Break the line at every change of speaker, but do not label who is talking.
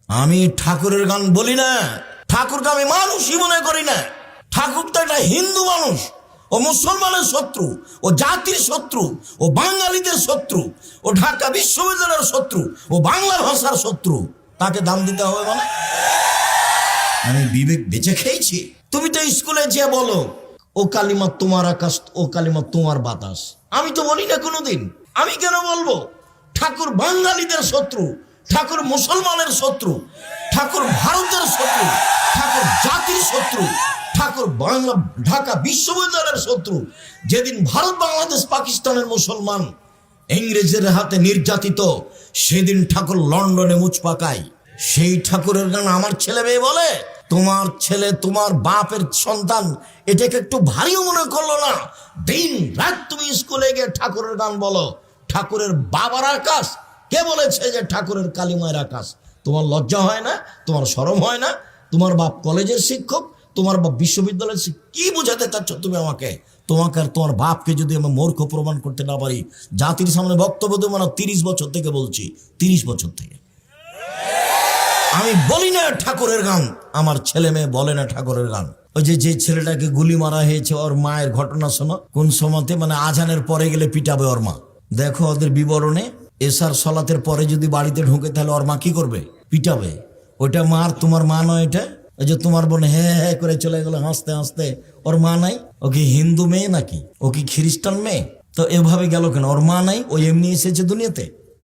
আমি ঠাকুরের গান বলি না, ঠাকুরকে আমি মানুষই মনে করি না। ঠাকুর তো একটা হিন্দু মানুষ, ও মুসলমানের শত্রু, ও জাতির শত্রু, ও বাঙালিদের শত্রু, ও ঢাকা বিশ্ববিদ্যালয়ের শত্রু, ও বাংলা ভাষার শত্রু। তাকে দাম দিতে হবে মানে? আমি বিবেক বেঁচে খেয়েছি। তুমি তো স্কুলে যে বলো ও কালিমা তোমার আকাশ, ও কালিমা তোমার বাতাস। আমি তো বলি না কোনোদিন। আমি কেন বলবো? ঠাকুর বাঙালিদের শত্রু, ঠাকুর মুসলমানের শত্রু, ঠাকুর ভারতের শত্রু, ঠাকুর জাতির শত্রু, ঠাকুর বাংলা ঢাকা বিশ্ববিদ্যালয়ের শত্রু। যেদিন ভারত বাংলাদেশ পাকিস্তানের মুসলমান ইংরেজের হাতে নির্যাতিত, সেদিন ঠাকুর লন্ডনে মুচ পাকায়। সেই ঠাকুরের গান আমার ছেলে মেয়ে বলে। তোমার ছেলে তোমার বাপের সন্তান, এটাকে একটু ভারীও মনে করলো না? দিন রাত তুমি স্কুলে গিয়ে ঠাকুরের গান বলো। ঠাকুরের বাবার আকাশ কে বলেছে যে ঠাকুরের কালিমায়ের আকাশ? তোমার লজ্জা হয় না? তোমার শরম হয় না? তোমার বাপ কলেজের শিক্ষক, তোমার বাপ বিশ্ববিদ্যালয়ের শিক্ষক। কি বোঝাতে চাচ্ছ তুমি আমাকে? তোমাকে আর তোমার বাপকে যদি আমি মূর্খ প্রমাণ করতে না পারি, জাতির সামনে বক্তব্য দেবো না। 30 বছর থেকে বলছি, 30 বছর থেকে আমি বলি না ঠাকুরের গান। আমার ছেলে মেয়ে বলে না ঠাকুরের গান। ওই যে ছেলেটাকে গুলি মারা হয়েছে, ওর মায়ের ঘটনা শোনো। কোন সময়তে মানে আজানের পরে গেলে পিটাবে ওর মা। দেখো ওদের বিবরণে, এশার সলাতের পরে যদি বাড়িতে ঢুকে তাহলে ওর মা কি করবে? পিটাবে। ওইটা মার, তোমার মা নয় এটা। ওই যে তোমার বোন হ্যাঁ হ্যাঁ করে চলে গেল হাসতে হাসতে, ওর মা নাই? ও কি হিন্দু মেয়ে নাকি? ও কি খ্রিস্টান মেয়ে? তো এভাবে গেল কেন? ওর মা নাই, ও এমনি এসেছে দুনিয়াতে।